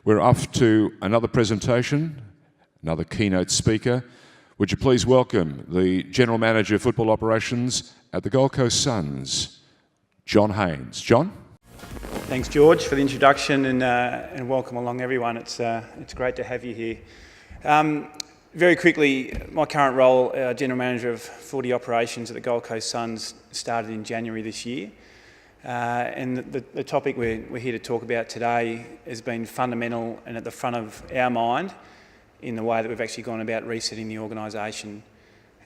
We're off to another presentation, another keynote speaker. Would you please welcome the General Manager of Football Operations at the Gold Coast Suns, John Haines. John? Thanks, George, for the introduction, and welcome along, everyone. It's great to have you here. Very quickly, my current role, General Manager of Footy Operations at the Gold Coast Suns, started in January this year. And the topic we're here to talk about today has been fundamental and at the front of our mind in the way that we've actually gone about resetting the organisation.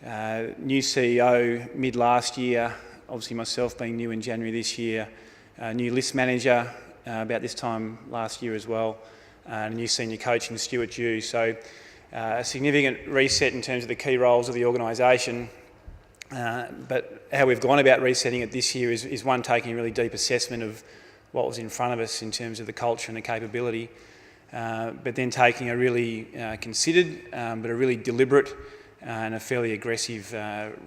New CEO mid last year, obviously myself being new in January this year, new list manager about this time last year as well, and a new senior coach in Stuart Dew. So a significant reset in terms of the key roles of the organisation. But how we've gone about resetting it this year is one, taking a really deep assessment of what was in front of us in terms of the culture and the capability, but then taking a really considered but a really deliberate and a fairly aggressive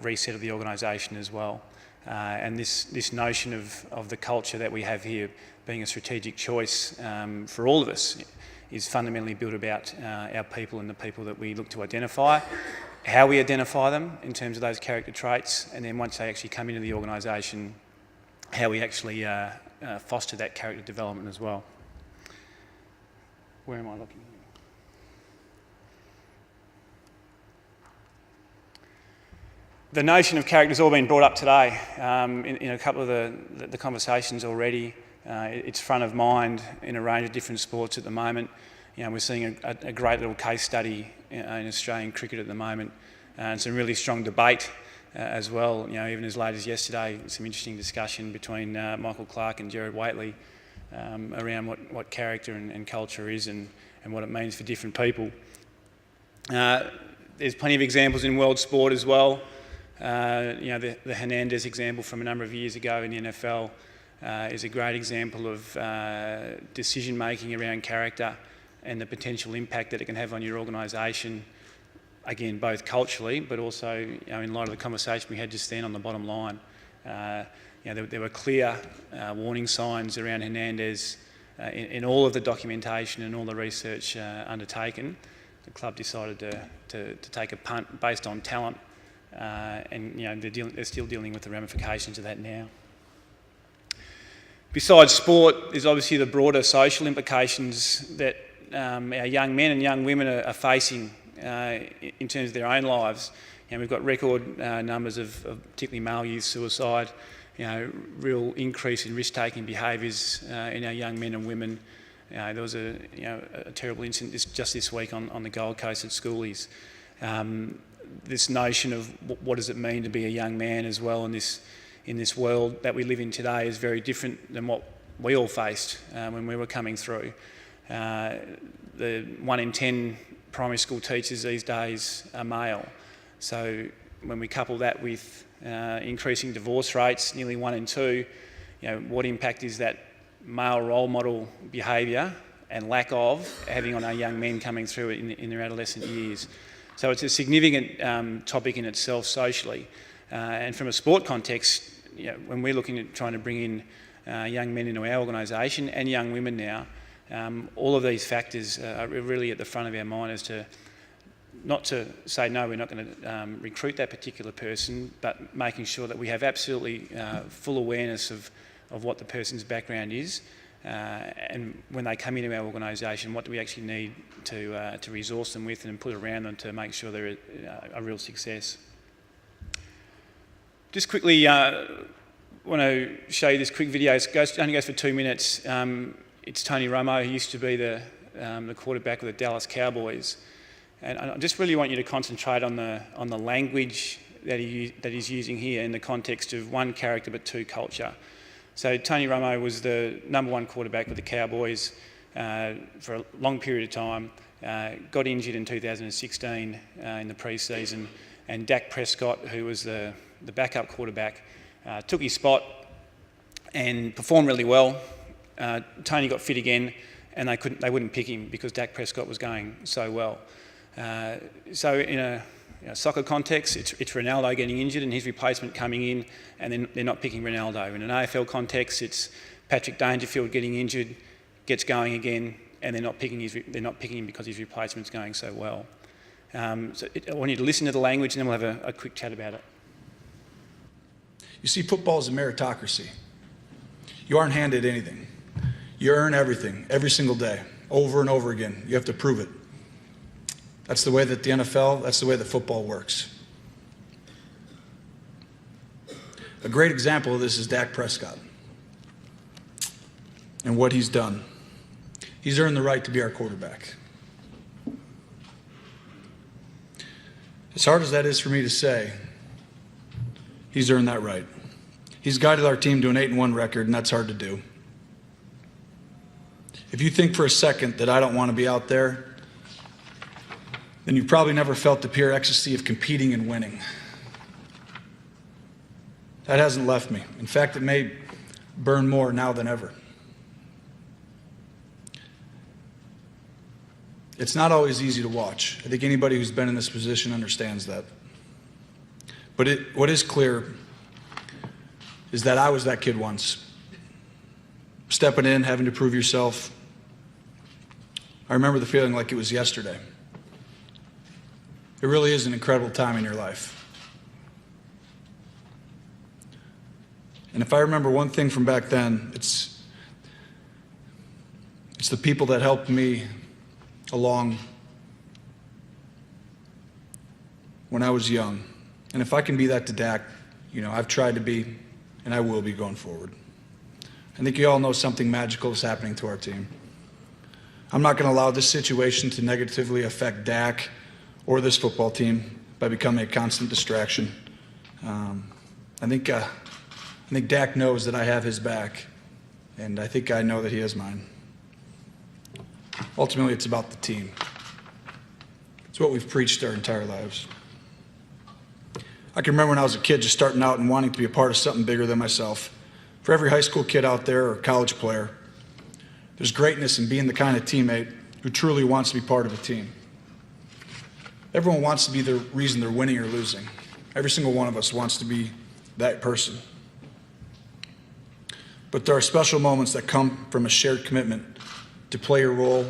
reset of the organisation as well. And this notion of the culture that we have here being a strategic choice for all of us is fundamentally built about our people and the people that we look to identify, how we identify them in terms of those character traits, and then once they actually come into the organisation, how we actually foster that character development as well. Where am I looking? The notion of character has all been brought up today in a couple of the conversations already. It's front of mind in a range of different sports at the moment. You know, we're seeing a great little case study in Australian cricket at the moment, and some really strong debate as well. You know, even as late as yesterday, some interesting discussion between Michael Clarke and Gerard Whateley around what character and culture is and what it means for different people. There's plenty of examples in world sport as well. You know, the Hernandez example from a number of years ago in the NFL is a great example of decision making around character and the potential impact that it can have on your organisation, again, both culturally, but also, you know, in light of the conversation we had just then on the bottom line. You know, there were clear warning signs around Hernandez in all of the documentation and all the research undertaken. The club decided to take a punt based on talent, and you know, they're still dealing with the ramifications of that now. Besides sport, there's obviously the broader social implications that our young men and young women are facing in terms of their own lives. You know, we've got record numbers of particularly male youth suicide, you know, real increase in risk-taking behaviours in our young men and women. There was a terrible incident just this week on the Gold Coast at schoolies. This notion of what does it mean to be a young man as well in this world that we live in today is very different than what we all faced when we were coming through. The 1 in 10 primary school teachers these days are male. So when we couple that with increasing divorce rates, nearly 1 in 2, you know, what impact is that male role model behaviour and lack of having on our young men coming through in their adolescent years? So it's a significant topic in itself socially. And from a sport context, you know, when we're looking at trying to bring in young men into our organisation and young women now, all of these factors are really at the front of our mind as to not to say, no, we're not going to recruit that particular person, but making sure that we have absolutely full awareness of what the person's background is, and when they come into our organisation, what do we actually need to resource them with and put around them to make sure they're a real success. Just quickly want to show you this quick video. It only goes for 2 minutes. It's Tony Romo, who used to be the quarterback of the Dallas Cowboys, and I just really want you to concentrate on the language that he's using here in the context of 1, character, but 2, culture. So Tony Romo was the #1 quarterback with the Cowboys for a long period of time. Got injured in 2016 in the pre-season, and Dak Prescott, who was the backup quarterback, took his spot and performed really well. Tony got fit again, and they wouldn't pick him because Dak Prescott was going so well. So in a soccer context, it's Ronaldo getting injured and his replacement coming in, and then they're not picking Ronaldo. In an AFL context, it's Patrick Dangerfield getting injured, gets going again, and they're not picking him because his replacement's going so well. I want you to listen to the language, and then we'll have a quick chat about it. You see, football is a meritocracy. You aren't handed anything. You earn everything, every single day, over and over again. You have to prove it. That's the way that the NFL, that's the way that football works. A great example of this is Dak Prescott and what he's done. He's earned the right to be our quarterback. As hard as that is for me to say, he's earned that right. He's guided our team to an 8-1 record, and that's hard to do. If you think for a second that I don't want to be out there, then you've probably never felt the pure ecstasy of competing and winning. That hasn't left me. In fact, it may burn more now than ever. It's not always easy to watch. I think anybody who's been in this position understands that. But what is clear is that I was that kid once. Stepping in, having to prove yourself. I remember the feeling like it was yesterday. It really is an incredible time in your life. And if I remember one thing from back then, it's the people that helped me along when I was young. And if I can be that to Dak, I've tried to be, and I will be going forward. I think you all know something magical is happening to our team. I'm not going to allow this situation to negatively affect Dak or this football team by becoming a constant distraction. I think Dak knows that I have his back, and I think I know that he has mine. Ultimately, it's about the team. It's what we've preached our entire lives. I can remember when I was a kid just starting out and wanting to be a part of something bigger than myself. For every high school kid out there or college player, there's greatness in being the kind of teammate who truly wants to be part of a team. Everyone wants to be the reason they're winning or losing. Every single one of us wants to be that person. But there are special moments that come from a shared commitment to play your role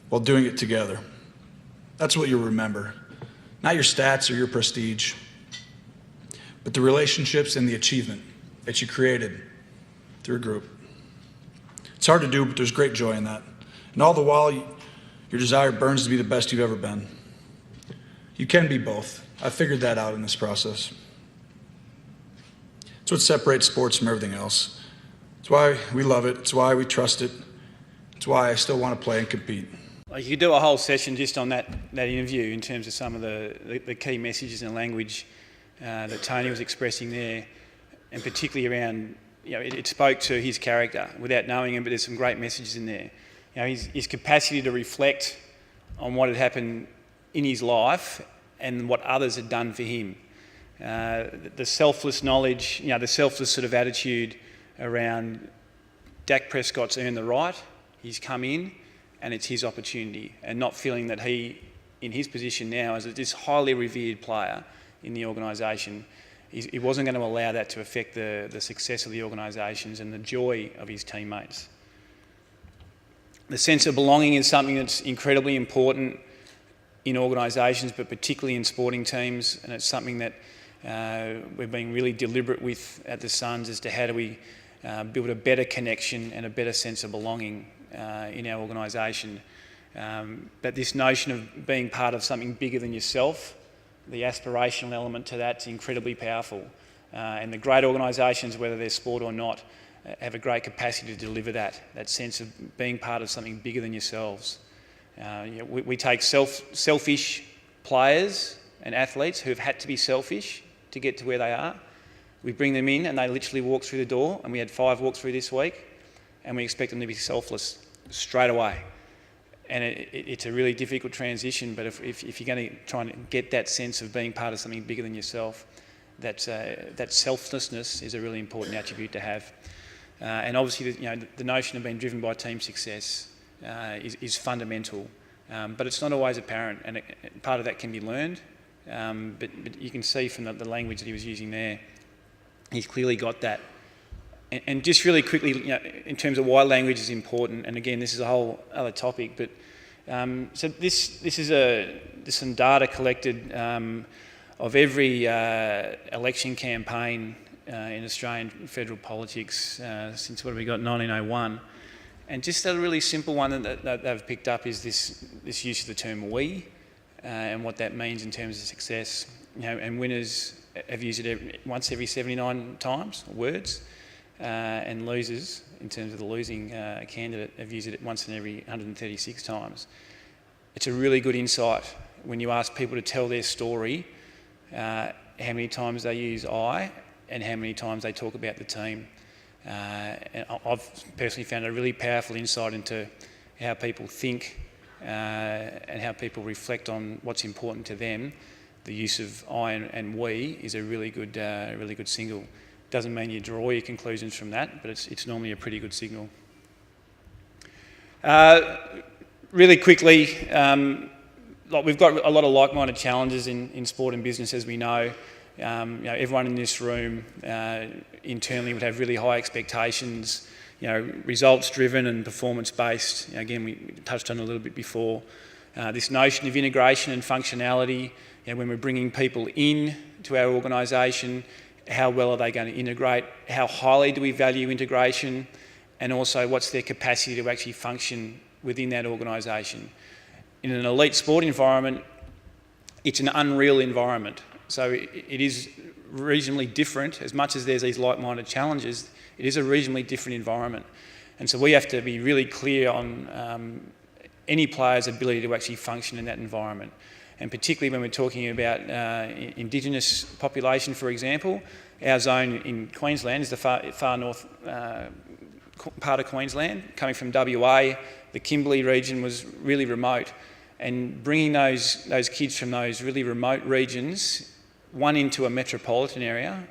while doing it together. That's what you'll remember. Not your stats or your prestige, but the relationships and the achievement that you created through a group. It's hard to do, but there's great joy in that. And all the while, your desire burns to be the best you've ever been. You can be both. I figured that out in this process. It's what separates sports from everything else. It's why we love it. It's why we trust it. It's why I still want to play and compete. You could do a whole session just on that interview in terms of some of the key messages and language that Tony was expressing there, and particularly around, it spoke to his character without knowing him, but there's some great messages in there. His capacity to reflect on what had happened in his life and what others had done for him. The selfless knowledge, the selfless sort of attitude around Dak Prescott's earned the right, he's come in, and it's his opportunity, and not feeling that he, in his position now as this highly revered player in the organisation, he wasn't going to allow that to affect the success of the organisations and the joy of his teammates. The sense of belonging is something that's incredibly important in organisations, but particularly in sporting teams, and it's something that we're being really deliberate with at the Suns as to how do we build a better connection and a better sense of belonging in our organisation. But this notion of being part of something bigger than yourself, the aspirational element to that's incredibly powerful. And the great organisations, whether they're sport or not, have a great capacity to deliver that sense of being part of something bigger than yourselves. We take selfish players and athletes who have had to be selfish to get to where they are. We bring them in and they literally walk through the door, and we had 5 walk through this week, and we expect them to be selfless straight away. And it's a really difficult transition, but if you're going to try and get that sense of being part of something bigger than yourself, that selflessness is a really important attribute to have. And obviously, the notion of being driven by team success is fundamental, but it's not always apparent, and part of that can be learned. But you can see from the language that he was using there, he's clearly got that And just really quickly, in terms of why language is important, and again, this is a whole other topic, but so this is some data collected of every election campaign in Australian federal politics since, what have we got, 1901. And just a really simple one that they've picked up is this use of the term "we" and what that means in terms of success. And winners have used it once every 79 times, words, and losers, in terms of the losing candidate, have used it once in every 136 times. It's a really good insight when you ask people to tell their story, how many times they use "I" and how many times they talk about the team. And I've personally found a really powerful insight into how people think and how people reflect on what's important to them. The use of "I" and "we" is a really good signal. Doesn't mean you draw your conclusions from that, but it's normally a pretty good signal. Really quickly, we've got a lot of like-minded challenges in sport and business, as we know. Everyone in this room internally would have really high expectations, results-driven and performance-based. Again, we touched on it a little bit before. This notion of integration and functionality, when we're bringing people in to our organisation, how well are they going to integrate? How highly do we value integration? And also, what's their capacity to actually function within that organisation? In an elite sport environment, it's an unreal environment. So it is reasonably different. As much as there's these like-minded challenges, it is a reasonably different environment. And so we have to be really clear on any player's ability to actually function in that environment. And particularly when we're talking about Indigenous population, for example, our zone in Queensland is the far north part of Queensland. Coming from WA, the Kimberley region was really remote. And bringing those kids from those really remote regions, one into a metropolitan area,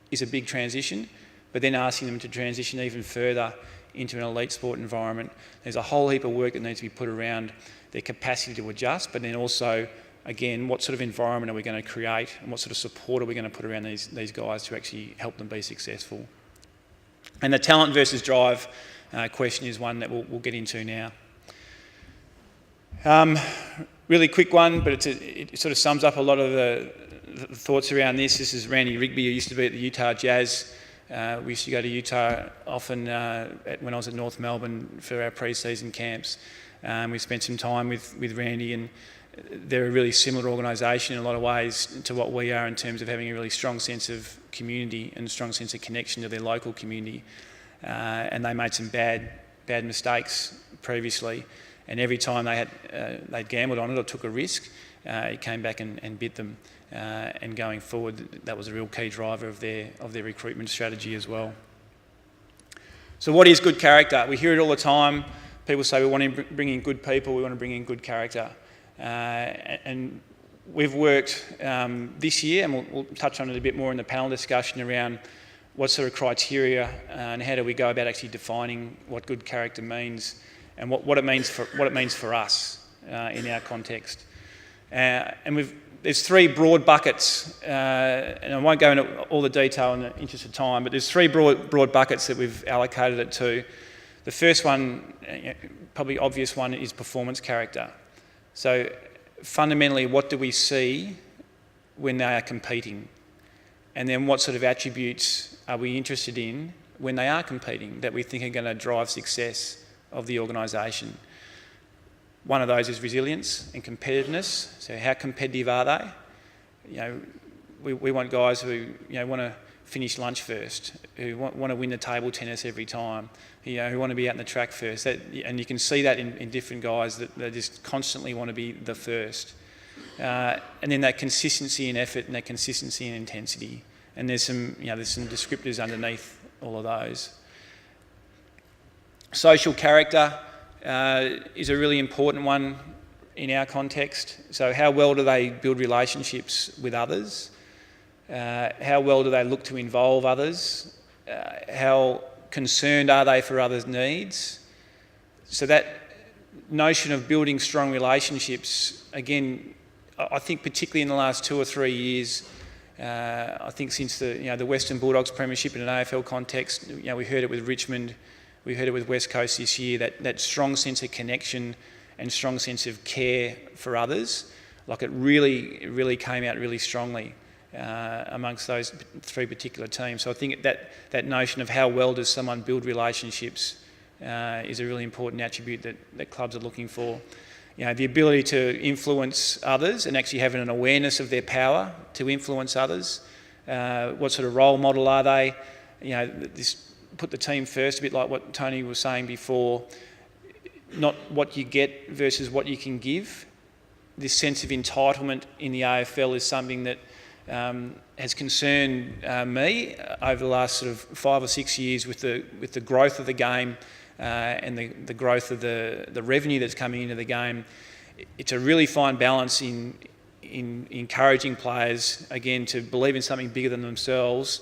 is a big transition, but then asking them to transition even further into an elite sport environment, there's a whole heap of work that needs to be put around their capacity to adjust, but then also, again, what sort of environment are we going to create and what sort of support are we going to put around these guys to actually help them be successful. And the talent versus drive question is one that we'll get into now. Really quick one, but it sort of sums up a lot of the thoughts around this. This is Randy Rigby, who used to be at the Utah Jazz. We used to go to Utah often when I was at North Melbourne for our pre-season camps. We spent some time with Randy, and they're a really similar organisation in a lot of ways to what we are in terms of having a really strong sense of community and a strong sense of connection to their local community. And they made some bad mistakes previously, and every time they'd gambled on it or took a risk, it came back and bit them. And going forward, that was a real key driver of their recruitment strategy as well. So what is good character? We hear it all the time. People say we want to bring in good people, we want to bring in good character. And we've worked this year, and we'll touch on it a bit more in the panel discussion, around what sort of criteria and how do we go about actually defining what good character means and what it means for us in our context. And there's three broad buckets, and I won't go into all the detail in the interest of time, but there's three broad buckets that we've allocated it to. The first one, probably obvious one, is performance character. So fundamentally, what do we see when they are competing? And then what sort of attributes are we interested in when they are competing that we think are going to drive success of the organisation? One of those is resilience and competitiveness. So how competitive are they? We want guys who want to finish lunch first, who want to win the table tennis every time, who want to be out in the track first. And you can see that in different guys, that they just constantly want to be the first. And then that consistency in effort and that consistency in intensity. And there's some descriptors underneath all of those. Social character is a really important one in our context. So how well do they build relationships with others? How well do they look to involve others? How concerned are they for others' needs? So that notion of building strong relationships, again, I think particularly in the last 2 or 3 years, I think since the Western Bulldogs premiership in an AFL context, we heard it with Richmond, we heard it with West Coast this year, that strong sense of connection and strong sense of care for others. Like it really came out really strongly amongst those three particular teams. So I think that notion of how well does someone build relationships is a really important attribute that clubs are looking for. The ability to influence others and actually having an awareness of their power to influence others. What sort of role model are they? This put the team first, a bit like what Tony was saying before. Not what you get versus what you can give. This sense of entitlement in the AFL is something that has concerned me over the last sort of 5 or 6 years with the growth of the game and the growth of the revenue that's coming into the game. It's a really fine balance in encouraging players, again, to believe in something bigger than themselves,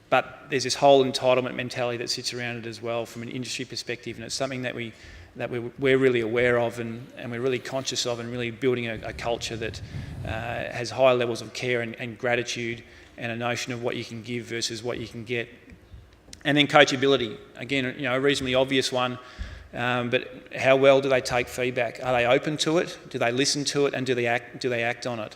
but there's this whole entitlement mentality that sits around it as well from an industry perspective, and it's something that we're really aware of and we're really conscious of, and really building a culture that has high levels of care and gratitude and a notion of what you can give versus what you can get. And then coachability, again, a reasonably obvious one, but how well do they take feedback? Are they open to it? Do they listen to it? And do they act on it?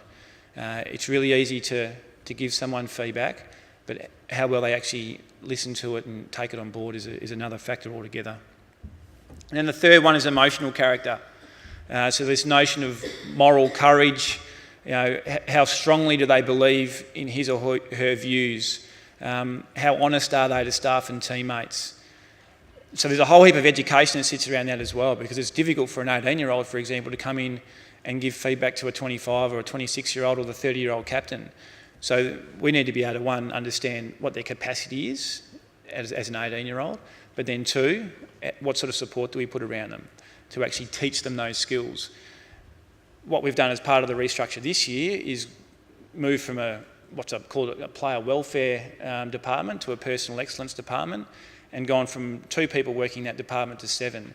It's really easy to give someone feedback, but how well they actually listen to it and take it on board is another factor altogether. And then the third one is emotional character. So this notion of moral courage, how strongly do they believe in his or her views? How honest are they to staff and teammates? So there's a whole heap of education that sits around that as well, because it's difficult for an 18-year-old, for example, to come in and give feedback to a 25 or a 26-year-old or the 30-year-old captain. So we need to be able to, one, understand what their capacity is as an 18-year-old, but then two, what sort of support do we put around them to actually teach them those skills? What we've done as part of the restructure this year is move from what's called a player welfare department to a personal excellence department, and gone from 2 people working in that department to 7,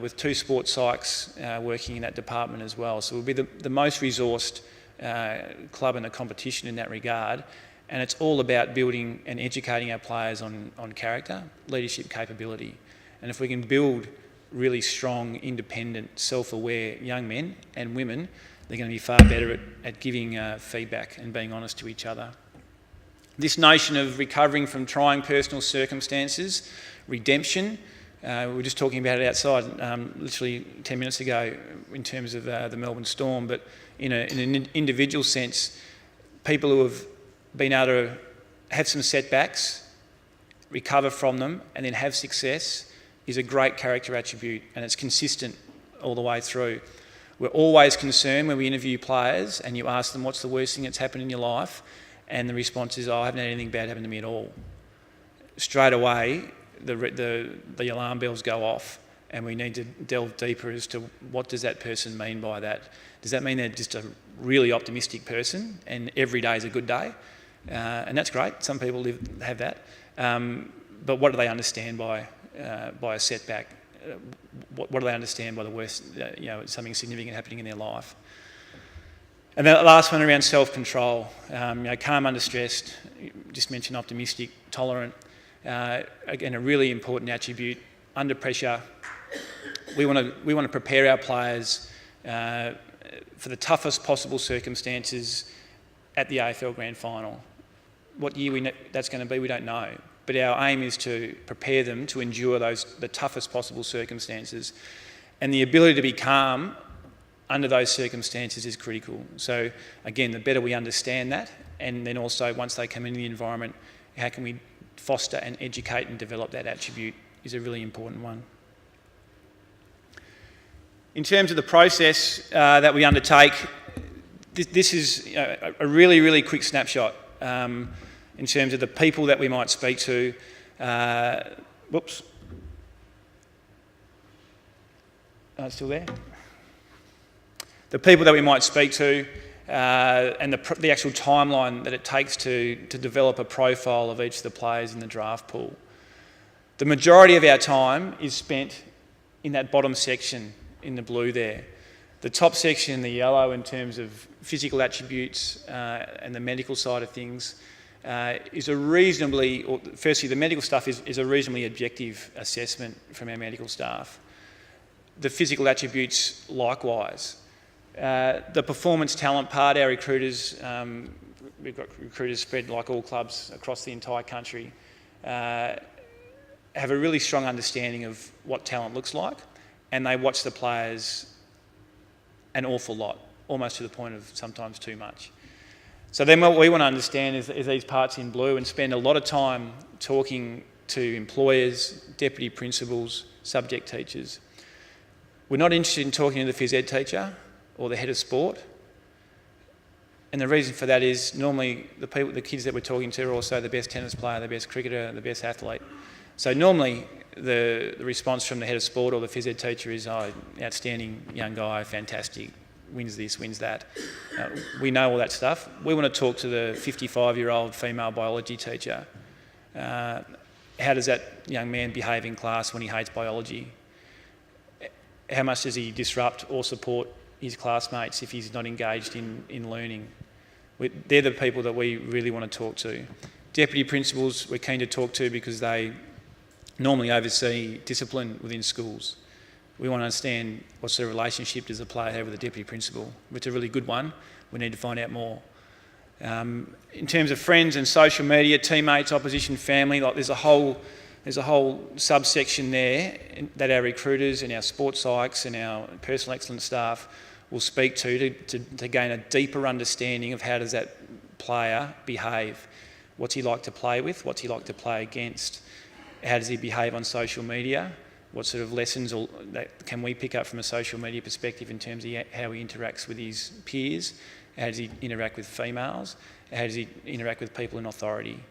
with 2 sports psychs working in that department as well. So we'll be the most resourced club in the competition in that regard, and it's all about building and educating our players on character, leadership capability. And if we can build really strong, independent, self-aware young men and women, they're going to be far better at giving feedback and being honest to each other. This notion of recovering from trying personal circumstances, redemption, we were just talking about it outside literally 10 minutes ago in terms of the Melbourne Storm, but in an individual sense, people who have been able to have some setbacks, recover from them, and then have success is a great character attribute, and it's consistent all the way through. We're always concerned when we interview players and you ask them what's the worst thing that's happened in your life, and the response is, I haven't had anything bad happen to me at all. Straight away, the alarm bells go off, and we need to delve deeper as to what does that person mean by that. Does that mean they're just a really optimistic person and every day is a good day? And that's great, some people have that. But what do they understand by a setback? What do they understand by the worst, something significant happening in their life? And then the last one around self-control, calm under stress, just mentioned optimistic, tolerant. Again, a really important attribute. Under pressure, we want to prepare our players for the toughest possible circumstances at the AFL Grand Final. What year that's going to be, we don't know. But our aim is to prepare them to endure the toughest possible circumstances. And the ability to be calm under those circumstances is critical. So again, the better we understand that, and then also once they come into the environment, how can we foster and educate and develop that attribute is a really important one. In terms of the process that we undertake, this is a really, really quick snapshot in terms of the people that we might speak to. Whoops. It's still there. The people that we might speak to and the actual timeline that it takes to develop a profile of each of the players in the draft pool. The majority of our time is spent in that bottom section in the blue there. The top section in the yellow in terms of physical attributes and the medical side of things is a reasonably, or firstly the medical stuff is a reasonably objective assessment from our medical staff. The physical attributes likewise. The performance talent part, our recruiters, we've got recruiters spread like all clubs across the entire country, have a really strong understanding of what talent looks like, and they watch the players an awful lot, almost to the point of sometimes too much. So then what we want to understand is these parts in blue and spend a lot of time talking to employers, deputy principals, subject teachers. We're not interested in talking to the phys ed teacher or the head of sport. And the reason for that is normally the kids that we're talking to are also the best tennis player, the best cricketer, the best athlete. So normally the response from the head of sport or the phys ed teacher is, oh, outstanding young guy, fantastic, wins this, wins that. We know all that stuff. We want to talk to the 55-year-old female biology teacher. How does that young man behave in class when he hates biology? How much does he disrupt or support his classmates if he's not engaged in learning? They're the people that we really want to talk to. Deputy principals we're keen to talk to because they normally oversee discipline within schools. We want to understand what sort of relationship does a player have with a deputy principal. If it's a really good one, we need to find out more. In terms of friends and social media, teammates, opposition, family, like there's a whole subsection there that our recruiters and our sports psychs and our personal excellence staff will speak to gain a deeper understanding of how does that player behave. What's he like to play with? What's he like to play against? How does he behave on social media? What sort of lessons can we pick up from a social media perspective in terms of how he interacts with his peers? How does he interact with females? How does he interact with people in authority?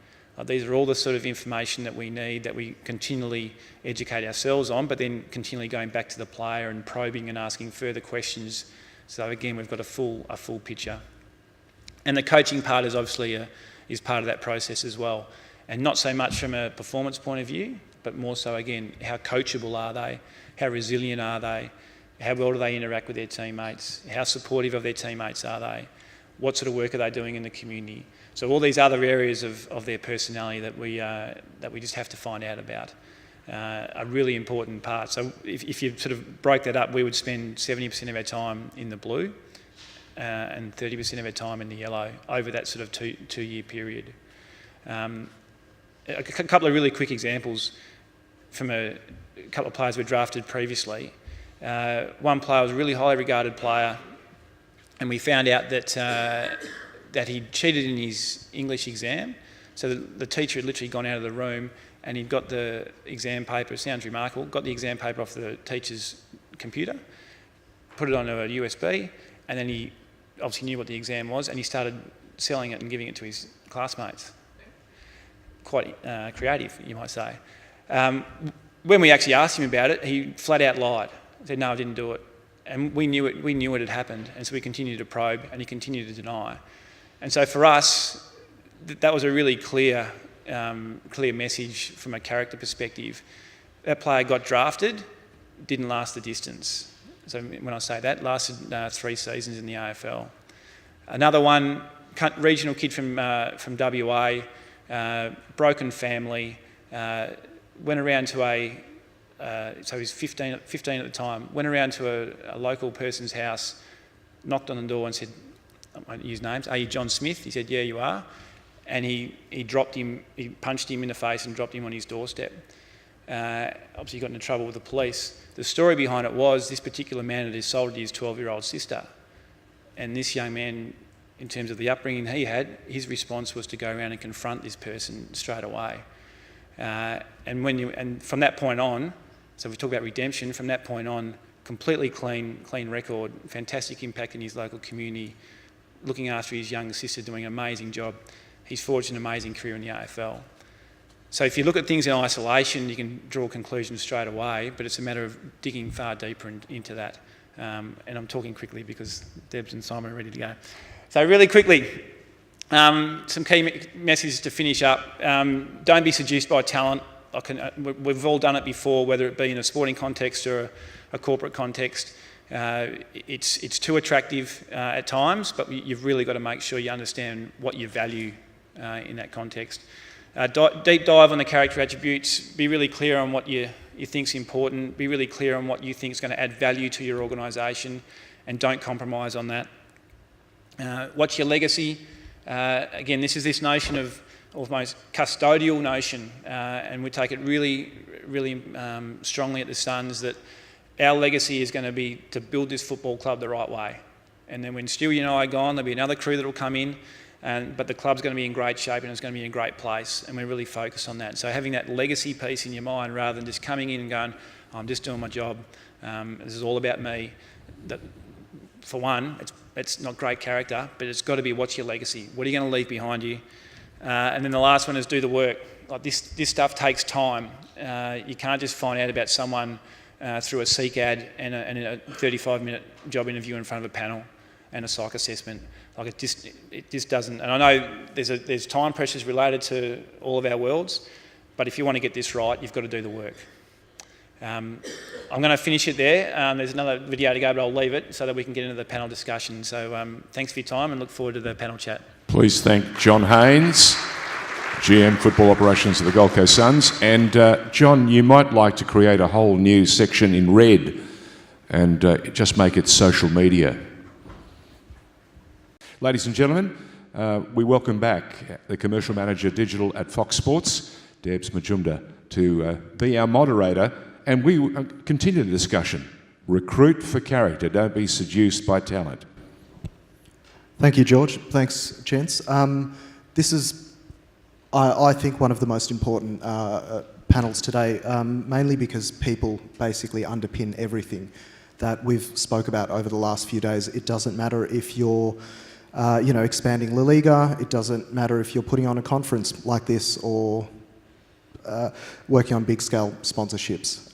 These are all the sort of information that we need, that we continually educate ourselves on, but then continually going back to the player and probing and asking further questions. So again, we've got a full picture. And the coaching part is obviously is part of that process as well. And not so much from a performance point of view, but more so, again, how coachable are they? How resilient are they? How well do they interact with their teammates? How supportive of their teammates are they? What sort of work are they doing in the community? So all these other areas of their personality that we just have to find out about are really important parts. So if you sort of break that up, we would spend 70% of our time in the blue and 30% of our time in the yellow over that sort of two-year period. A couple of really quick examples from a couple of players we drafted previously. One player was a really highly regarded player, and we found out that he'd cheated in his English exam. So the teacher had literally gone out of the room and he'd got the exam paper, it sounds remarkable, got the exam paper off the teacher's computer, put it onto a USB, and then he obviously knew what the exam was and he started selling it and giving it to his classmates. Quite creative, you might say. When we actually asked him about it, he flat out lied. He said, no, I didn't do it. And we knew it had happened, and so we continued to probe and he continued to deny. And so for us, that was a really clear message from a character perspective. That player got drafted, didn't last the distance. So when I say that, lasted 3 seasons in the AFL. Another one, regional kid from WA, broken family, went around to so he was 15 at the time, went around to a local person's house, knocked on the door and said, I won't use names, are you John Smith? He said, yeah, you are. And he dropped him, he punched him in the face and dropped him on his doorstep. Obviously he got into trouble with the police. The story behind it was this particular man had assaulted his 12-year-old sister. And this young man, in terms of the upbringing he had, his response was to go around and confront this person straight away. And from that point on, so we talk about redemption, from that point on, completely clean record, fantastic impact in his local community, looking after his younger sister, doing an amazing job. He's forged an amazing career in the AFL. So if you look at things in isolation, you can draw conclusions straight away, but it's a matter of digging far deeper into that. And I'm talking quickly because Debs and Symon are ready to go. So really quickly, some key messages to finish up. Don't be seduced by talent. We've all done it before, whether it be in a sporting context or a corporate context, it's too attractive at times, but you've really got to make sure you understand what you value in that context. Deep dive on the character attributes, be really clear on what you think's important, be really clear on what you think is going to add value to your organisation, and don't compromise on that. What's your legacy? Again, this notion of almost custodial notion, and we take it really strongly at the Suns that our legacy is going to be to build this football club the right way. And then when Stewie and I are gone, there'll be another crew that will come in, but the club's going to be in great shape and it's going to be in a great place, and we're really focused on that. So having that legacy piece in your mind rather than just coming in and going, I'm just doing my job, this is all about me. That, for one, it's not great character, but it's got to be what's your legacy? What are you going to leave behind you? And then the last one is do the work. Like this stuff takes time. You can't just find out about someone through a Seek ad and a 35-minute job interview in front of a panel and a psych assessment. Like it just doesn't. And I know there's time pressures related to all of our worlds, but if you want to get this right, you've got to do the work. I'm going to finish it there. There's another video to go, but I'll leave it so that we can get into the panel discussion. So thanks for your time and look forward to the panel chat. Please thank John Haines, GM Football Operations of the Gold Coast Suns. And John, you might like to create a whole new section in red and just make it social media. Ladies and gentlemen, we welcome back the Commercial Manager Digital at Fox Sports, Debs Majumdar, to be our moderator. And we continue the discussion. Recruit for character, don't be seduced by talent. Thank you, George. Thanks, gents. This is, I think, one of the most important panels today, mainly because people basically underpin everything that we've spoke about over the last few days. It doesn't matter if you're expanding La Liga. It doesn't matter if you're putting on a conference like this or working on big-scale sponsorships.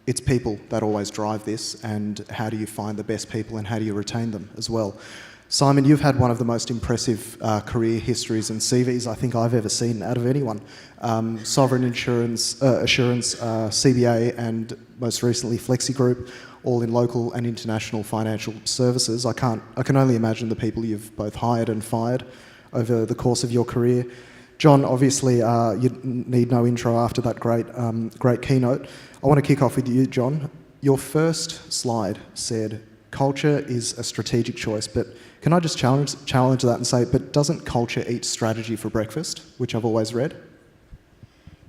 It's people that always drive this, and how do you find the best people and how do you retain them as well? Symon, you've had one of the most impressive career histories and CVs I think I've ever seen out of anyone. Sovereign Assurance, CBA, and most recently FlexiGroup, all in local and international financial services. I can only imagine the people you've both hired and fired over the course of your career. John, obviously, you need no intro after that great keynote. I want to kick off with you, John. Your first slide said, culture is a strategic choice, but can I just challenge that and say, but doesn't culture eat strategy for breakfast, which I've always read?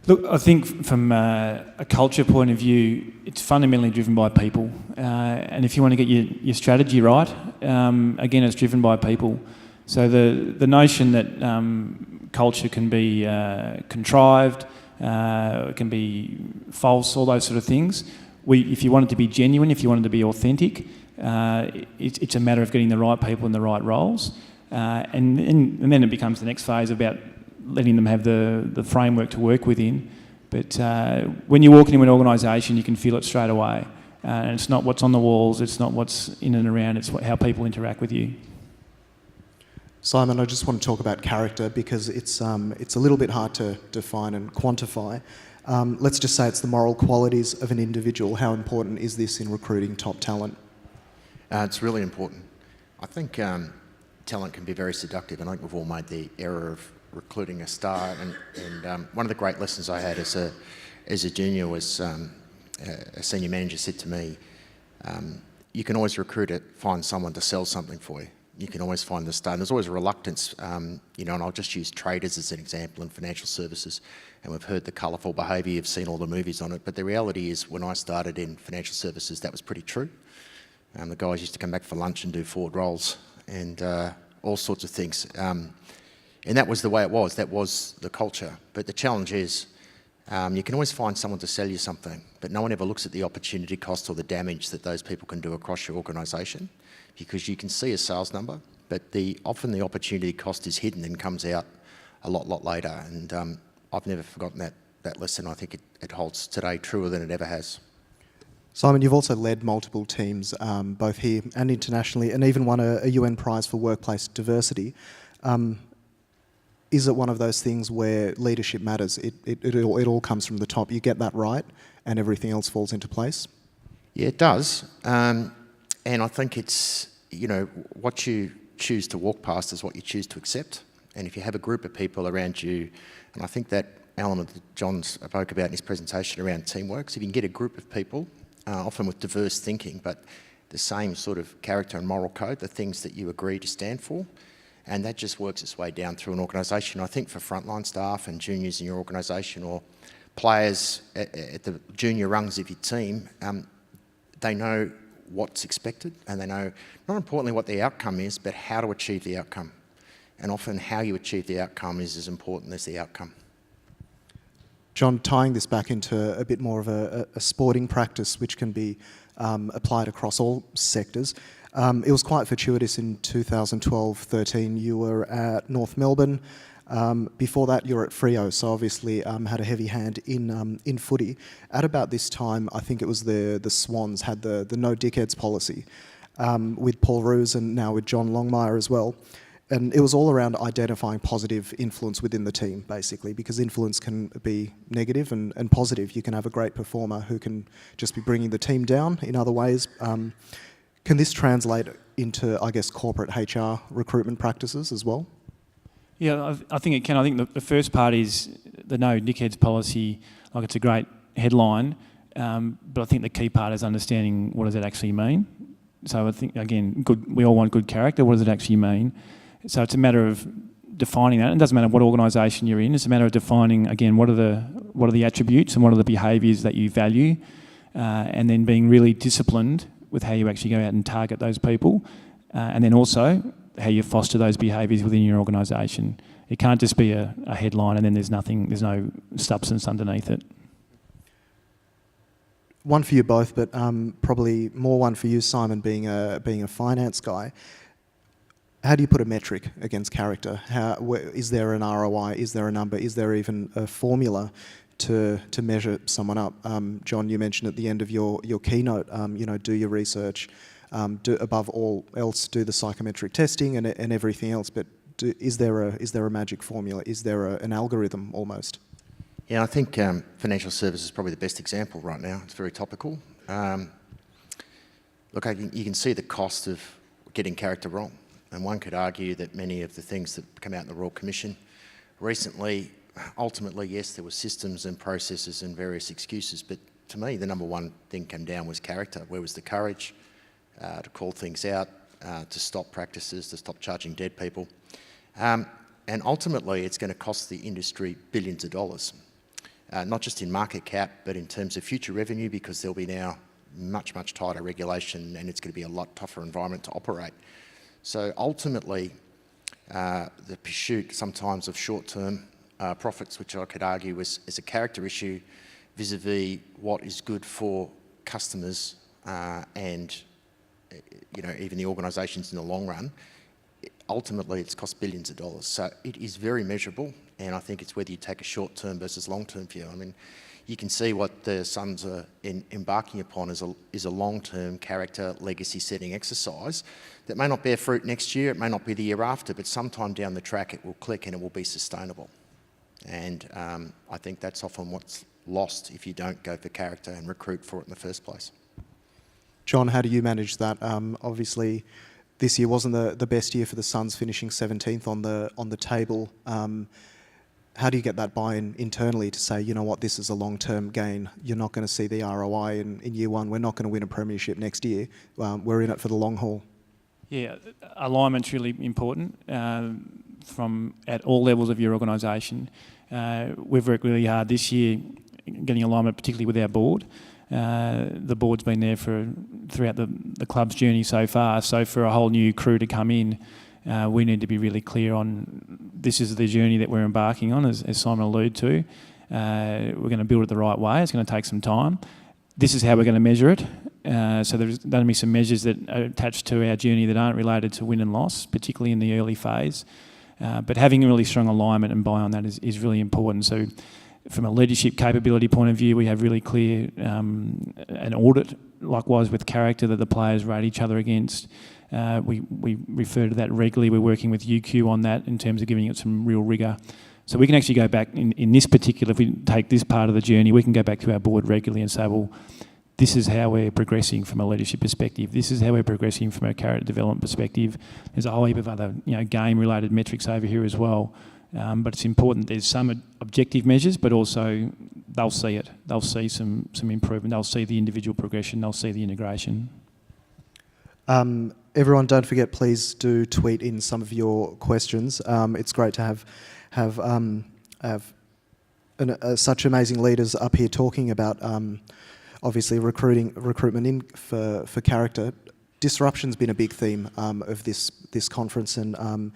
Look, I think from a culture point of view, it's fundamentally driven by people. And if you want to get your strategy right, again, it's driven by people. So the notion that culture can be contrived, it can be false, all those sort of things. If you want it to be genuine, if you want it to be authentic, it's a matter of getting the right people in the right roles. And then it becomes the next phase about letting them have the framework to work within. But when you walk into an organisation, you can feel it straight away. And it's not what's on the walls, it's not what's in and around, it's how people interact with you. Symon, I just want to talk about character because it's a little bit hard to define and quantify. Let's just say it's the moral qualities of an individual. How important is this in recruiting top talent? It's really important. I think talent can be very seductive, and I think we've all made the error of recruiting a star. And one of the great lessons I had as a junior was a senior manager said to me, you can always find someone to sell something for you. You can always find the star. And there's always a reluctance, and I'll just use traders as an example in financial services. And we've heard the colourful behaviour, you've seen all the movies on it. But the reality is when I started in financial services, that was pretty true. The guys used to come back for lunch and do forward rolls and all sorts of things. And that was the way it was. That was the culture. But the challenge is you can always find someone to sell you something, but no one ever looks at the opportunity cost or the damage that those people can do across your organisation, because you can see a sales number, but often the opportunity cost is hidden and comes out a lot later. And I've never forgotten that lesson. I think it holds today truer than it ever has. Symon, you've also led multiple teams, both here and internationally, and even won a UN prize for workplace diversity. Is it one of those things where leadership matters? It all comes from the top. You get that right, and everything else falls into place? Yeah, it does. And I think it's, what you choose to walk past is what you choose to accept. And if you have a group of people around you, and I think that element that John spoke about in his presentation around teamwork, so if you can get a group of people, often with diverse thinking, but the same sort of character and moral code, the things that you agree to stand for, and that just works its way down through an organisation. I think for frontline staff and juniors in your organisation or players at the junior rungs of your team, they know what's expected and they know, not importantly what the outcome is, but how to achieve the outcome. And often how you achieve the outcome is as important as the outcome. John, tying this back into a bit more of a sporting practice which can be applied across all sectors, it was quite fortuitous in 2012-13. You were at North Melbourne. Before that, you were at Freo, so obviously had a heavy hand in footy. At about this time, I think it was the Swans had the no dickheads policy with Paul Roos and now with John Longmire as well. And it was all around identifying positive influence within the team, basically, because influence can be negative and positive. You can have a great performer who can just be bringing the team down in other ways. Can this translate into, I guess, corporate HR recruitment practices as well? Yeah, I think it can. I think the first part is the no dickheads policy. Like, it's a great headline, but I think the key part is understanding what does it actually mean. So I think, again, we all want good character. What does it actually mean? So it's a matter of defining that. It doesn't matter what organisation you're in. It's a matter of defining, again, what are the attributes and what are the behaviours that you value, and then being really disciplined with how you actually go out and target those people, and then also how you foster those behaviours within your organisation. It can't just be a headline and then there's no substance underneath it. One for you both, but probably more one for you, Symon, being a finance guy. How do you put a metric against character? Is there an ROI? Is there a number? Is there even a formula to measure someone up? John, you mentioned at the end of your keynote, do your research, above all else, do the psychometric testing and everything else. But is there a magic formula? Is there an algorithm almost? Yeah, I think financial services is probably the best example right now. It's very topical. Look, you can see the cost of getting character wrong. And one could argue that many of the things that come out in the Royal Commission recently, ultimately, yes, there were systems and processes and various excuses, but to me, the number one thing came down was character. Where was the courage to call things out, to stop practices, to stop charging dead people? And ultimately, it's going to cost the industry billions of dollars, not just in market cap, but in terms of future revenue, because there'll be now much, much tighter regulation and it's going to be a lot tougher environment to operate. So ultimately, the pursuit sometimes of short-term profits, which I could argue is a character issue vis-a-vis what is good for customers and even the organisations in the long run, ultimately it's cost billions of dollars. So it is very measurable, and I think it's whether you take a short-term versus long-term view. I mean, you can see what the Suns are embarking upon is a long-term character legacy-setting exercise that may not bear fruit next year, it may not be the year after, but sometime down the track it will click and it will be sustainable. And I think that's often what's lost if you don't go for character and recruit for it in the first place. John, how do you manage that? Obviously, this year wasn't the best year for the Suns, finishing 17th on the table. How do you get that buy-in internally to say, you know what, this is a long-term gain. You're not going to see the ROI in year one. We're not going to win a premiership next year. We're in it for the long haul. Yeah, alignment's really important from at all levels of your organisation. We've worked really hard this year getting alignment, particularly with our board. The board's been there throughout the club's journey so far. So for a whole new crew to come in, we need to be really clear on this is the journey that we're embarking on, as Symon alluded to. We're going to build it the right way. It's going to take some time. This is how we're going to measure it. So there's going to be some measures that are attached to our journey that aren't related to win and loss, particularly in the early phase. But having a really strong alignment and buy on that is really important. So from a leadership capability point of view, we have really clear an audit, likewise with character, that the players rate each other against. We refer to that regularly. We're working with UQ on that in terms of giving it some real rigour. So we can actually go back in this particular, if we take this part of the journey, we can go back to our board regularly and say, well, this is how we're progressing from a leadership perspective. This is how we're progressing from a character development perspective. There's a whole heap of other, game-related metrics over here as well. But it's important there's some objective measures, but also they'll see it. They'll see some improvement. They'll see the individual progression. They'll see the integration. Everyone, don't forget, please do tweet in some of your questions. It's great to have such amazing leaders up here talking about obviously recruitment for character. Disruption's been a big theme of this conference, and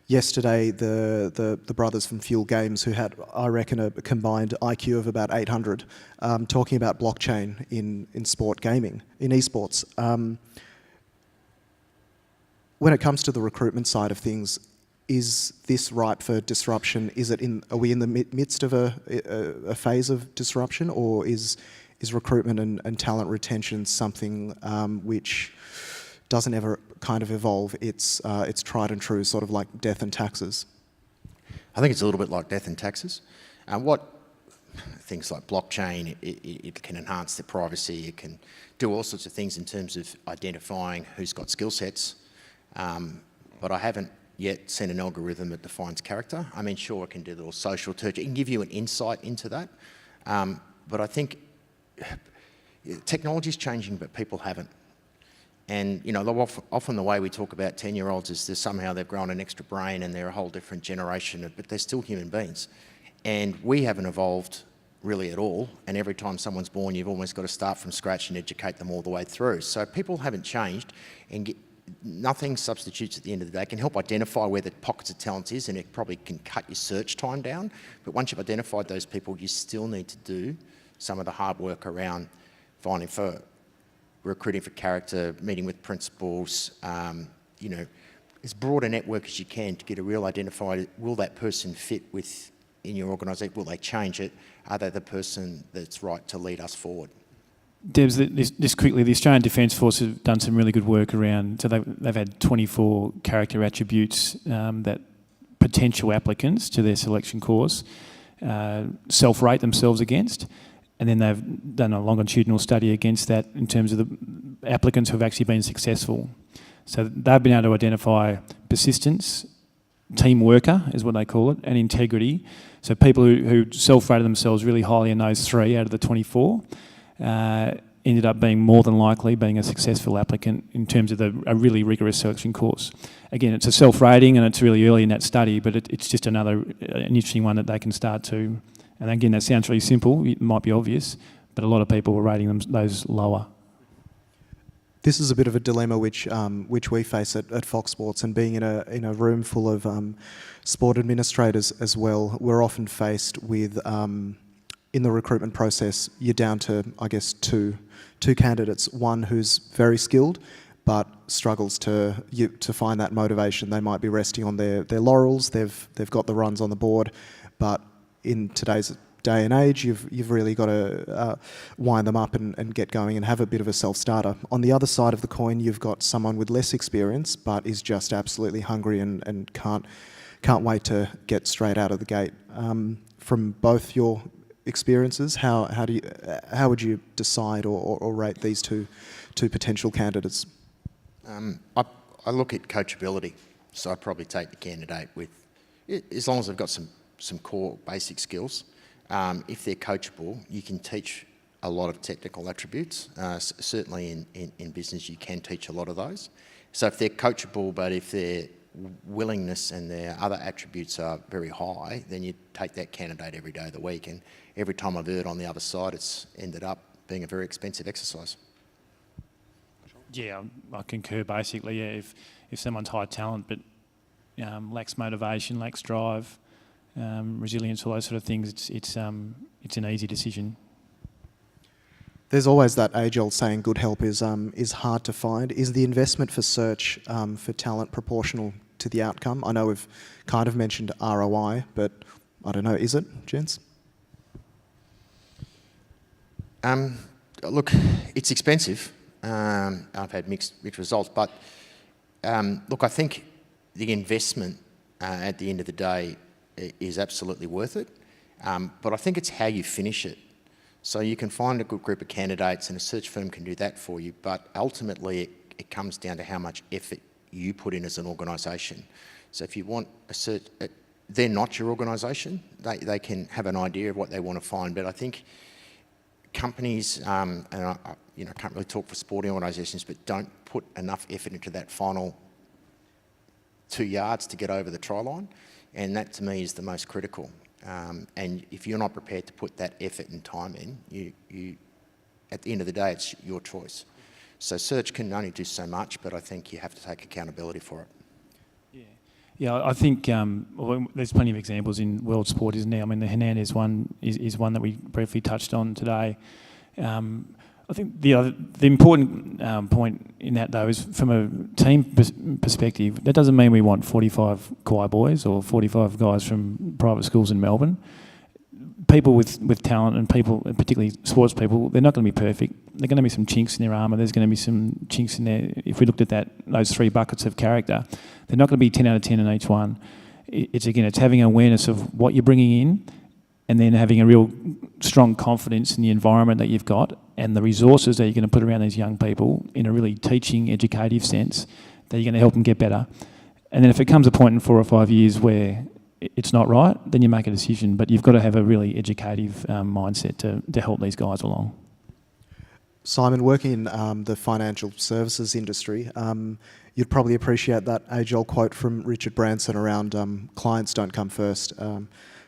yesterday the brothers from Fuel Games, who had, I reckon, a combined IQ of about 800, talking about blockchain in sport gaming, in esports. When it comes to the recruitment side of things, is this ripe for disruption? Are we in the midst of a phase of disruption, or is recruitment and talent retention something which doesn't ever kind of evolve? It's tried and true, sort of like death and taxes. I think it's a little bit like death and taxes. Things like blockchain, it can enhance their privacy. It can do all sorts of things in terms of identifying who's got skill sets. But I haven't yet seen an algorithm that defines character. I mean, sure, it can do little social touch. It can give you an insight into that. But I think technology's changing, but people haven't. And, often the way we talk about 10-year-olds is that somehow they've grown an extra brain and they're a whole different generation, but they're still human beings. And we haven't evolved really at all. And every time someone's born, you've almost got to start from scratch and educate them all the way through. So people haven't changed, and nothing substitutes at the end of the day. It can help identify where the pockets of talent is, and it probably can cut your search time down. But once you've identified those people, you still need to do some of the hard work around recruiting for character, meeting with principals, as broad a network as you can to get a real identified, will that person fit in your organisation? Will they change it? Are they the person that's right to lead us forward? Debs, this quickly, the Australian Defence Force have done some really good work around, so they've had 24 character attributes that potential applicants to their selection course self-rate themselves against, and then they've done a longitudinal study against that in terms of the applicants who have actually been successful. So they've been able to identify persistence, team worker is what they call it, and integrity. So people who self-rated themselves really highly in those 3 out of the 24 ended up being more than likely being a successful applicant in terms of a really rigorous selection course. Again, it's a self-rating and it's really early in that study, but it's just an interesting one that they can start to. And again, that sounds really simple, it might be obvious, but a lot of people were rating those lower. This is a bit of a dilemma which we face at Fox Sports, and being in a room full of sport administrators as well, we're often faced with in the recruitment process, you're down to, I guess, two candidates. One who's very skilled, but struggles to find that motivation. They might be resting on their laurels. They've got the runs on the board, but in today's day and age, you've really got to wind them up and get going and have a bit of a self-starter. On the other side of the coin, you've got someone with less experience, but is just absolutely hungry and can't wait to get straight out of the gate. From both your experiences, how would you decide or rate these two potential candidates? I look at coachability, so I'd probably take the candidate with, as long as they've got some core basic skills. If they're coachable, you can teach a lot of technical attributes. Certainly in business, you can teach a lot of those. So if they're coachable, but if their willingness and their other attributes are very high, then you take that candidate every day of the week. And every time I've heard on the other side, it's ended up being a very expensive exercise. Yeah, I concur basically. Yeah, if someone's high talent but lacks motivation, lacks drive, resilience, all those sort of things, it's an easy decision. There's always that age-old saying, good help is hard to find. Is the investment for search for talent proportional to the outcome? I know we've kind of mentioned ROI, but I don't know, is it, gents? Look, it's expensive. I've had mixed results, but look, I think the investment at the end of the day is absolutely worth it. But I think it's how you finish it. So you can find a good group of candidates and a search firm can do that for you, but ultimately it comes down to how much effort you put in as an organisation. So if you want a search, they're not your organisation. They can have an idea of what they want to find, but I think companies, and I can't really talk for sporting organisations, but don't put enough effort into that final 2 yards to get over the try line, and that to me is the most critical. And if you're not prepared to put that effort and time in, you at the end of the day, it's your choice. So search can only do so much, but I think you have to take accountability for it. Yeah, I think well, there's plenty of examples in world sport, isn't there? I mean, the Hernandez one is one that we briefly touched on today. I think the important point in that, though, is from a team perspective, that doesn't mean we want 45 choir boys or 45 guys from private schools in Melbourne. People with talent and people, particularly sports people, they're not going to be perfect. There are going to be some chinks in their armour. There's going to be some chinks in there. If we looked at those 3 buckets of character, they're not going to be 10 out of 10 in each one. It's having awareness of what you're bringing in, and then having a real strong confidence in the environment that you've got and the resources that you're going to put around these young people in a really teaching, educative sense that you're going to help them get better. And then if it comes a point in 4 or 5 years where it's not right, then you make a decision. But you've got to have a really educative mindset to help these guys along. Symon, working in the financial services industry, you'd probably appreciate that age-old quote from Richard Branson around clients don't come first.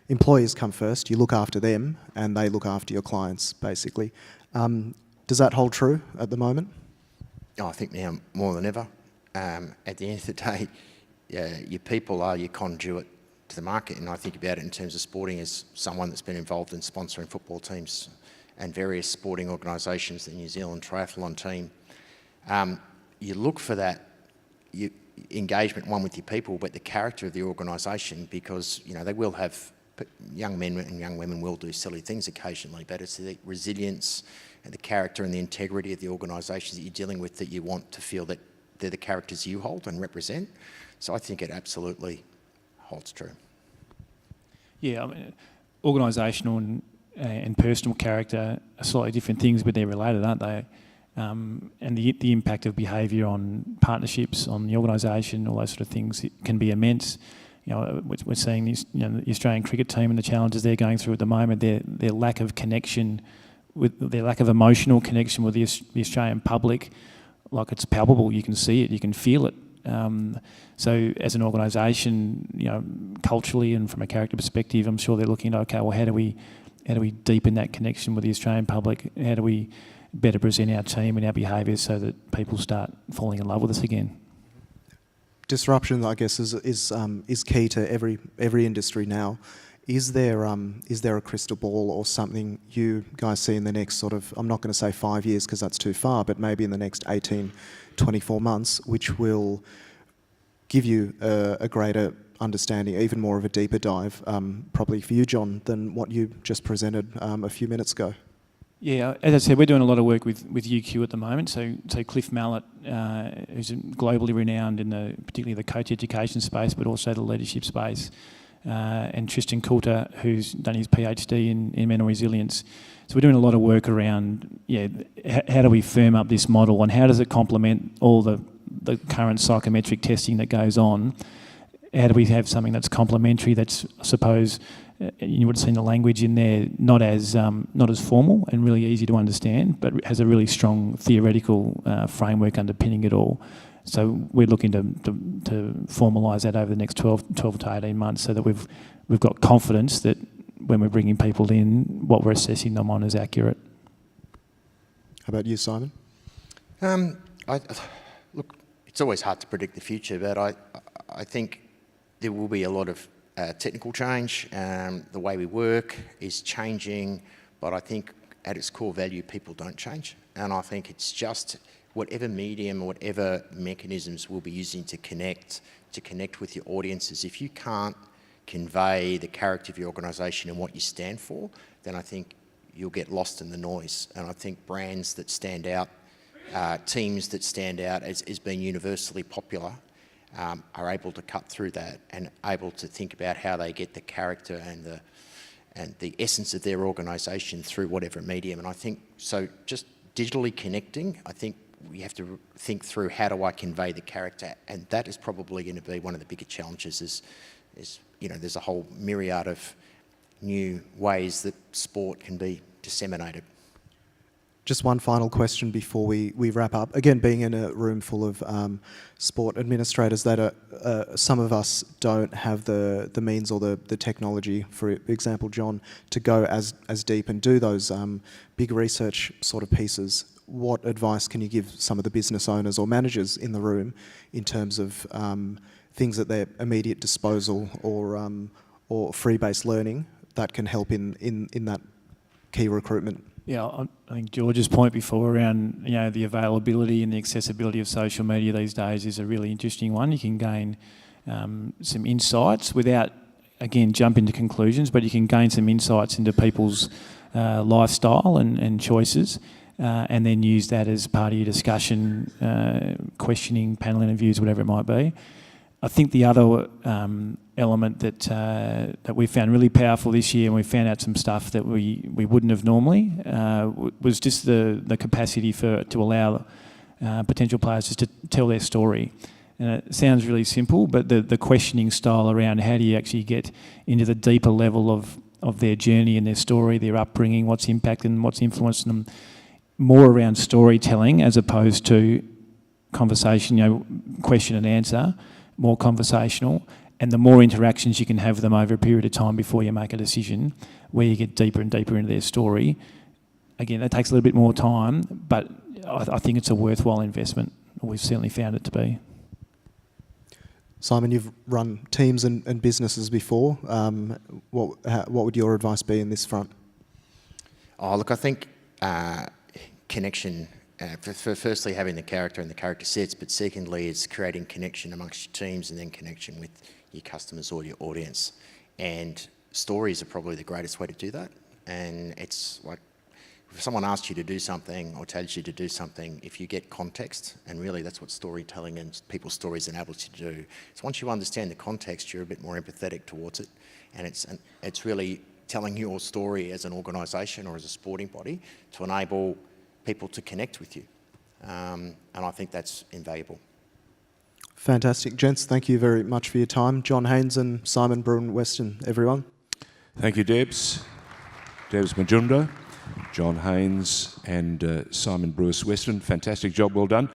Employees come first, you look after them, and they look after your clients, basically. Does that hold true at the moment? Oh, I think now more than ever. At the end of the day, your people are your conduit to the market, and I think about it in terms of sporting as someone that's been involved in sponsoring football teams and various sporting organisations, the New Zealand Triathlon team. You look for that engagement, one with your people, but the character of the organisation, because they will have young men and young women will do silly things occasionally, but it's the resilience and the character and the integrity of the organisations that you're dealing with that you want to feel that they're the characters you hold and represent. So I think it absolutely holds true. Yeah, I mean, organisational and personal character are slightly different things, but they're related, aren't they? And the impact of behaviour on partnerships, on the organisation, all those sort of things, it can be immense. We're seeing this, the Australian cricket team and the challenges they're going through at the moment, their lack of connection, their lack of emotional connection with the Australian public, like it's palpable. You can see it, you can feel it. So as an organisation, culturally and from a character perspective, I'm sure they're looking at, okay, well, how do we deepen that connection with the Australian public? How do we better present our team and our behaviours so that people start falling in love with us again? Disruption, I guess, is key to every industry now. Is there a crystal ball or something you guys see in the next sort of, I'm not going to say 5 years because that's too far, but maybe in the next 18, 24 months, which will give you a greater understanding, even more of a deeper dive, probably for you, John, than what you just presented a few minutes ago? Yeah, as I said, we're doing a lot of work with UQ at the moment. So Cliff Mallett, who's globally renowned in particularly the coach education space, but also the leadership space, and Tristan Coulter, who's done his PhD in mental resilience. So we're doing a lot of work around, how do we firm up this model and how does it complement all the current psychometric testing that goes on? How do we have something that's complementary, that's, I suppose, you would have seen the language in there, not as formal and really easy to understand, but has a really strong theoretical framework underpinning it all. So we're looking to formalise that over the next 12 to 18 months so that we've got confidence that when we're bringing people in, what we're assessing them on is accurate. How about you, Symon? Look, it's always hard to predict the future, but I think there will be a lot of technical change. The way we work is changing, but I think at its core value, people don't change. And I think it's just whatever medium or whatever mechanisms we'll be using to connect with your audiences. If you can't convey the character of your organisation and what you stand for, then I think you'll get lost in the noise. And I think brands that stand out, teams that stand out as being universally popular, are able to cut through that and able to think about how they get the character the essence of their organisation through whatever medium. And I think, so just digitally connecting, I think we have to think through how do I convey the character, and that is probably going to be one of the bigger challenges is you know, there's a whole myriad of new ways that sport can be disseminated. Just one final question before we wrap up. Again, being in a room full of sport administrators that are, some of us don't have the means or the technology, for example, John, to go as deep and do those big research sort of pieces. What advice can you give some of the business owners or managers in the room in terms of things at their immediate disposal or free-based learning that can help in that key recruitment? Yeah, I think George's point before around, you know, the availability and the accessibility of social media these days is a really interesting one. You can gain some insights without, again, jump into conclusions, but you can gain some insights into people's lifestyle and choices, and then use that as part of your discussion, questioning, panel interviews, whatever it might be. I think the other element that we found really powerful this year, and we found out some stuff that we wouldn't have normally, was just the capacity to allow potential players just to tell their story. And it sounds really simple, but the questioning style around how do you actually get into the deeper level of their journey and their story, their upbringing, what's impacted them, what's influenced them, more around storytelling as opposed to conversation, you know, question and answer, more conversational, and the more interactions you can have with them over a period of time before you make a decision, where you get deeper and deeper into their story. Again, that takes a little bit more time, but I think it's a worthwhile investment. We've certainly found it to be. Symon, you've run teams and businesses before. What would your advice be in this front? Oh, look, I think connection, firstly having the character and the character sets, but secondly it's creating connection amongst your teams and then connection with your customers or your audience. And stories are probably the greatest way to do that. And it's like, if someone asks you to do something or tells you to do something, if you get context, and really that's what storytelling and people's stories enables you to do, is once you understand the context, you're a bit more empathetic towards it. And it's really telling your story as an organisation or as a sporting body to enable people to connect with you. And I think that's invaluable. Fantastic. Gents, thank you very much for your time. John Haines and Symon Brewis-Weston, everyone. Thank you, Debs. Debs Majumdar, John Haines and Symon Brewis-Weston. Fantastic job, well done.